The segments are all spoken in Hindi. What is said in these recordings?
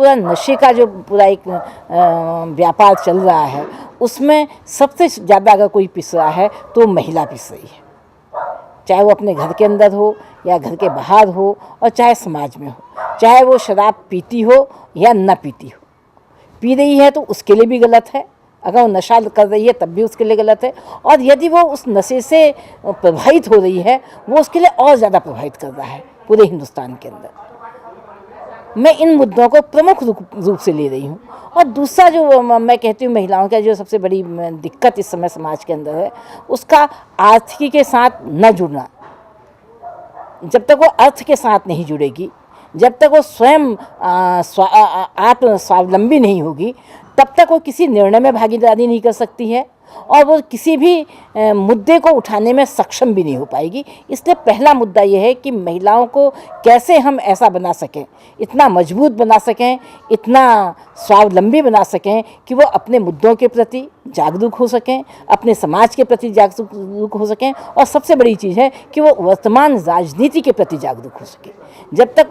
पूरा नशे का जो पूरा एक व्यापार चल रहा है, उसमें सबसे ज़्यादा अगर कोई पिस रहा है तो महिला पिस रही है, चाहे वो अपने घर के अंदर हो या घर के बाहर हो, और चाहे समाज में हो, चाहे वो शराब पीती हो या न पीती हो। पी रही है तो उसके लिए भी गलत है, अगर वो नशा कर रही है तब भी उसके लिए गलत है, और यदि वो उस नशे से प्रभावित हो रही है वो उसके लिए और ज़्यादा प्रभावित कर रहा है पूरे हिंदुस्तान के अंदर। मैं इन मुद्दों को प्रमुख रूप से ले रही हूँ। और दूसरा जो मैं कहती हूँ महिलाओं का जो सबसे बड़ी दिक्कत इस समय समाज के अंदर है, उसका आर्थिकी के साथ न जुड़ना। जब तक वो अर्थ के साथ नहीं जुड़ेगी, जब तक वो स्वयं आत्म स्वावलंबी नहीं होगी, तब तक वो किसी निर्णय में भागीदारी नहीं कर सकती है और वो किसी भी मुद्दे को उठाने में सक्षम भी नहीं हो पाएगी। इसलिए पहला मुद्दा ये है कि महिलाओं को कैसे हम ऐसा बना सकें, इतना मजबूत बना सकें, इतना स्वावलंबी बना सकें कि वो अपने मुद्दों के प्रति जागरूक हो सकें, अपने समाज के प्रति जागरूक हो सकें, और सबसे बड़ी चीज़ है कि वो वर्तमान राजनीति के प्रति जागरूक हो सकें। जब तक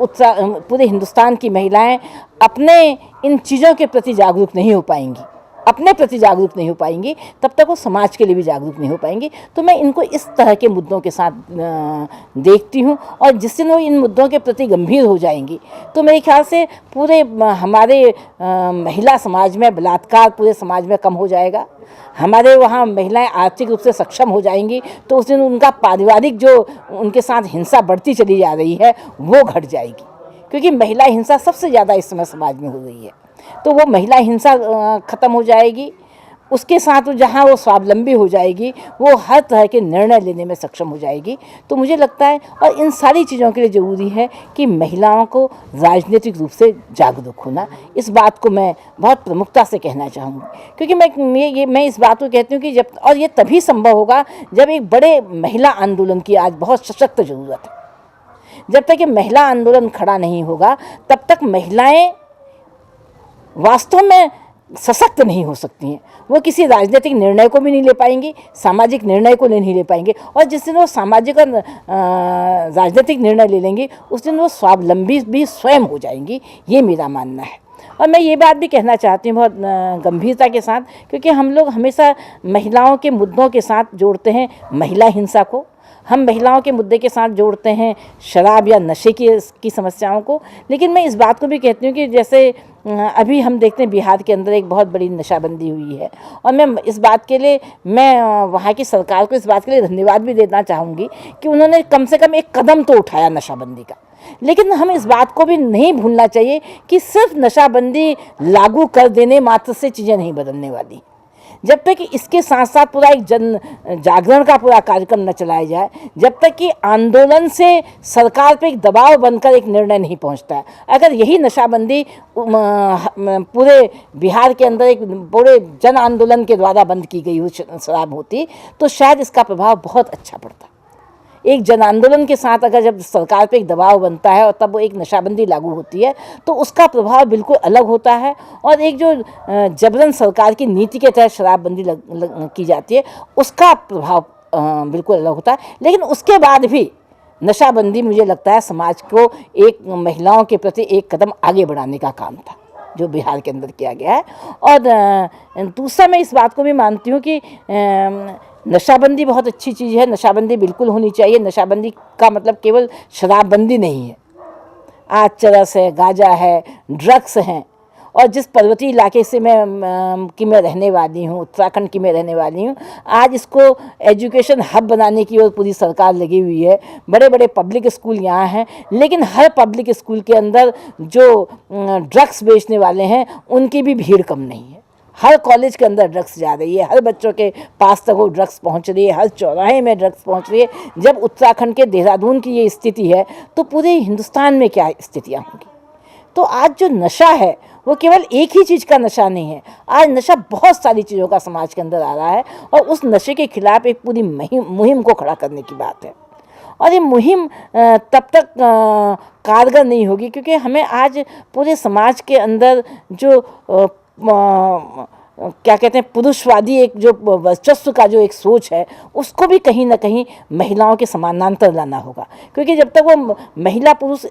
पूरे हिंदुस्तान की महिलाएं अपने इन चीज़ों के प्रति जागरूक नहीं हो पाएंगी, अपने प्रति जागरूक नहीं हो पाएंगी, तब तक वो समाज के लिए भी जागरूक नहीं हो पाएंगी। तो मैं इनको इस तरह के मुद्दों के साथ देखती हूँ, और जिस दिन वो इन मुद्दों के प्रति गंभीर हो जाएंगी तो मेरे ख्याल से पूरे हमारे महिला समाज में बलात्कार पूरे समाज में कम हो जाएगा। हमारे वहाँ महिलाएं आर्थिक रूप से सक्षम हो जाएंगी तो उस दिन उनका पारिवारिक जो उनके साथ हिंसा बढ़ती चली जा रही है वो घट जाएगी, क्योंकि महिला हिंसा सबसे ज़्यादा इस समय समाज में हो रही है। तो वो महिला हिंसा ख़त्म हो जाएगी, उसके साथ जहाँ वो स्वावलंबी हो जाएगी, वो हर तरह के निर्णय लेने में सक्षम हो जाएगी। तो मुझे लगता है, और इन सारी चीज़ों के लिए ज़रूरी है कि महिलाओं को राजनीतिक रूप से जागरूक होना। इस बात को मैं बहुत प्रमुखता से कहना चाहूँगी, क्योंकि मैं इस बात को कहती हूँ कि जब, और ये तभी संभव होगा जब एक बड़े महिला आंदोलन की आज बहुत सशक्त ज़रूरत है। जब तक ये महिला आंदोलन खड़ा नहीं होगा तब तक महिलाएं वास्तव में सशक्त नहीं हो सकती हैं। वो किसी राजनीतिक निर्णय को भी नहीं ले पाएंगी, सामाजिक निर्णय को नहीं ले पाएंगे, और जिस दिन वो सामाजिक और राजनीतिक निर्णय ले लेंगी उस दिन वो स्वावलंबी भी स्वयं हो जाएंगी। ये मेरा मानना है। और मैं ये बात भी कहना चाहती हूँ बहुत गंभीरता के साथ, क्योंकि हम लोग हमेशा महिलाओं के मुद्दों के साथ जोड़ते हैं महिला हिंसा को, हम महिलाओं के मुद्दे के साथ जोड़ते हैं शराब या नशे की समस्याओं को। लेकिन मैं इस बात को भी कहती हूँ कि जैसे अभी हम देखते हैं बिहार के अंदर एक बहुत बड़ी नशाबंदी हुई है, और मैं इस बात के लिए वहाँ की सरकार को इस बात के लिए धन्यवाद भी देना चाहूँगी कि उन्होंने कम से कम एक कदम तो उठाया नशाबंदी का। लेकिन हम इस बात को भी नहीं भूलना चाहिए कि सिर्फ नशाबंदी लागू कर देने मात्र से चीज़ें नहीं बदलने वाली। जब तक कि इसके साथ साथ पूरा एक जन जागरण का पूरा कार्यक्रम न चलाया जाए, जब तक कि आंदोलन से सरकार पे एक दबाव बनकर एक निर्णय नहीं पहुंचता है। अगर यही नशाबंदी पूरे बिहार के अंदर एक बड़े जन आंदोलन के द्वारा बंद की गई हुई शराब होती तो शायद इसका प्रभाव बहुत अच्छा पड़ता। एक जन आंदोलन के साथ अगर जब सरकार पे एक दबाव बनता है और तब वो एक नशाबंदी लागू होती है तो उसका प्रभाव बिल्कुल अलग होता है, और एक जो जबरन सरकार की नीति के तहत शराबबंदी की जाती है उसका प्रभाव बिल्कुल अलग होता है। लेकिन उसके बाद भी नशाबंदी मुझे लगता है समाज को एक महिलाओं के प्रति एक कदम आगे बढ़ाने का काम था जो बिहार के अंदर किया गया है। और दूसरा मैं इस बात को भी मानती हूँ कि नशाबंदी बहुत अच्छी चीज़ है, नशाबंदी बिल्कुल होनी चाहिए। नशाबंदी का मतलब केवल शराबबंदी नहीं है, आज चरस है, गांजा है, ड्रग्स हैं। और जिस पर्वतीय इलाके से मैं रहने वाली हूँ, उत्तराखंड की मैं रहने वाली हूँ, आज इसको एजुकेशन हब बनाने की ओर पूरी सरकार लगी हुई है। बड़े बड़े पब्लिक स्कूल यहाँ हैं, लेकिन हर पब्लिक स्कूल के अंदर जो ड्रग्स बेचने वाले हैं उनकी भी भीड़ कम नहीं है। हर कॉलेज के अंदर ड्रग्स जा रही है, हर बच्चों के पास तक वो ड्रग्स पहुंच रही है, हर चौराहे में ड्रग्स पहुंच रही है। जब उत्तराखंड के देहरादून की ये स्थिति है तो पूरे हिंदुस्तान में क्या स्थितियां होंगी। तो आज जो नशा है वो केवल एक ही चीज़ का नशा नहीं है, आज नशा बहुत सारी चीज़ों का समाज के अंदर आ रहा है, और उस नशे के खिलाफ एक पूरी मुहिम को खड़ा करने की बात है। और ये मुहिम तब तक कारगर नहीं होगी क्योंकि हमें आज पूरे समाज के अंदर जो क्या कहते हैं, पुरुषवादी एक जो वर्चस्व का जो एक सोच है, उसको भी कहीं ना कहीं महिलाओं के समानांतर लाना होगा। क्योंकि जब तक वो महिला पुरुष,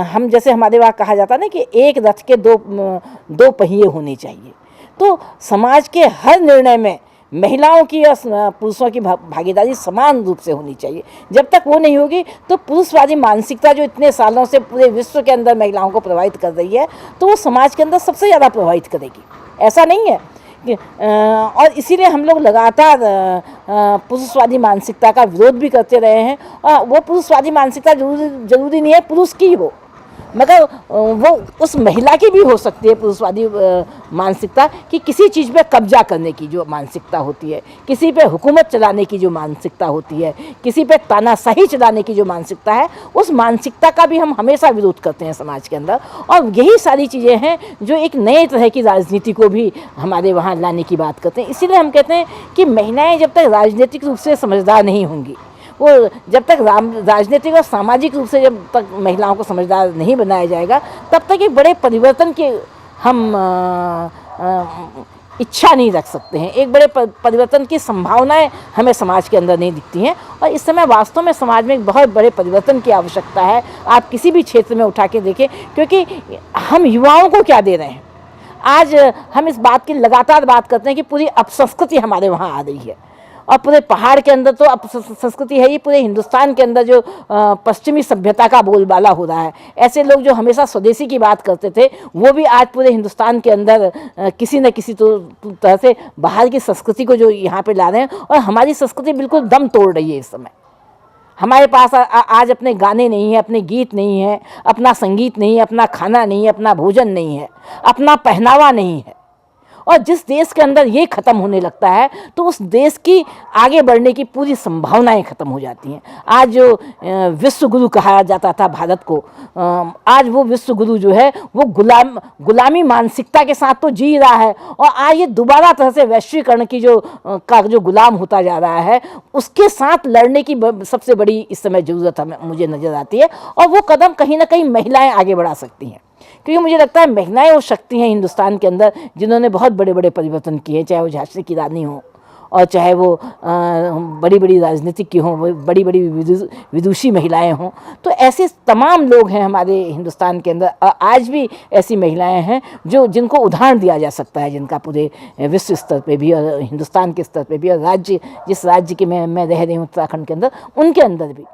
हम जैसे हमारे वहाँ कहा जाता है ना कि एक रथ के दो पहिए होने चाहिए, तो समाज के हर निर्णय में महिलाओं की और पुरुषों की भागीदारी समान रूप से होनी चाहिए। जब तक वो नहीं होगी तो पुरुषवादी मानसिकता जो इतने सालों से पूरे विश्व के अंदर महिलाओं को प्रभावित कर रही है, तो वो समाज के अंदर सबसे ज़्यादा प्रभावित करेगी। ऐसा नहीं है कि और इसीलिए हम लोग लगातार पुरुषवादी मानसिकता का विरोध भी करते रहे हैं। और वो पुरुषवादी मानसिकता जरूरी नहीं है पुरुष की हो, मगर वो उस महिला की भी हो सकती है पुरुषवादी मानसिकता, कि किसी चीज़ पे कब्जा करने की जो मानसिकता होती है, किसी पे हुकूमत चलाने की जो मानसिकता होती है, किसी पे तानाशाही चलाने की जो मानसिकता है, उस मानसिकता का भी हम हमेशा विरोध करते हैं समाज के अंदर। और यही सारी चीज़ें हैं जो एक नए तरह की राजनीति को भी हमारे वहाँ लाने की बात करते हैं। इसीलिए हम कहते हैं कि महिलाएँ जब तक राजनीतिक रूप से समझदार नहीं होंगी, वो जब तक राजनीतिक और सामाजिक रूप से जब तक महिलाओं को समझदार नहीं बनाया जाएगा, तब तक एक बड़े परिवर्तन के हम इच्छा नहीं रख सकते हैं। एक बड़े परिवर्तन की संभावनाएं हमें समाज के अंदर नहीं दिखती हैं। और इस समय वास्तव में समाज में एक बहुत बड़े परिवर्तन की आवश्यकता है। आप किसी भी क्षेत्र में उठा के देखें, क्योंकि हम युवाओं को क्या दे रहे हैं। आज हम इस बात की लगातार बात करते हैं कि पूरी अपसंस्कृति हमारे वहाँ आ रही है, और पूरे पहाड़ के अंदर तो अब संस्कृति है ही, पूरे हिंदुस्तान के अंदर जो पश्चिमी सभ्यता का बोलबाला हो रहा है। ऐसे लोग जो हमेशा स्वदेशी की बात करते थे, वो भी आज पूरे हिंदुस्तान के अंदर किसी न किसी तरह से बाहर की संस्कृति को जो यहाँ पे ला रहे हैं, और हमारी संस्कृति बिल्कुल दम तोड़ रही है इस समय। हमारे पास आज अपने गाने नहीं है, अपने गीत नहीं है, अपना संगीत नहीं है, अपना खाना नहीं है, अपना भोजन नहीं है, अपना पहनावा नहीं है। और जिस देश के अंदर ये ख़त्म होने लगता है, तो उस देश की आगे बढ़ने की पूरी संभावनाएं ख़त्म हो जाती हैं। आज जो विश्व गुरु कहा जाता था भारत को, आज वो विश्व गुरु जो है वो गुलामी मानसिकता के साथ तो जी रहा है, और आज ये दोबारा तरह से वैश्वीकरण की जो गुलाम होता जा रहा है, उसके साथ लड़ने की सबसे बड़ी इस समय ज़रूरत हमें मुझे नज़र आती है। और वो कदम कहीं ना कहीं महिलाएँ आगे बढ़ा सकती हैं, क्योंकि मुझे लगता है महिलाएं वो शक्ति हैं हिंदुस्तान के अंदर जिन्होंने बहुत बड़े बड़े परिवर्तन किए हैं, चाहे वो झांसी की रानी हो, और चाहे वो बड़ी बड़ी राजनीतिक की हों, बड़ी बड़ी विदुषी महिलाएं हों। तो ऐसे तमाम लोग हैं हमारे हिंदुस्तान के अंदर, आज भी ऐसी महिलाएं हैं जिनको उदाहरण दिया जा सकता है, जिनका पूरे विश्व स्तर पे भी और हिंदुस्तान के स्तर पे भी, और जिस राज्य के मैं रह रही हूँ उत्तराखंड के अंदर, उनके अंदर भी।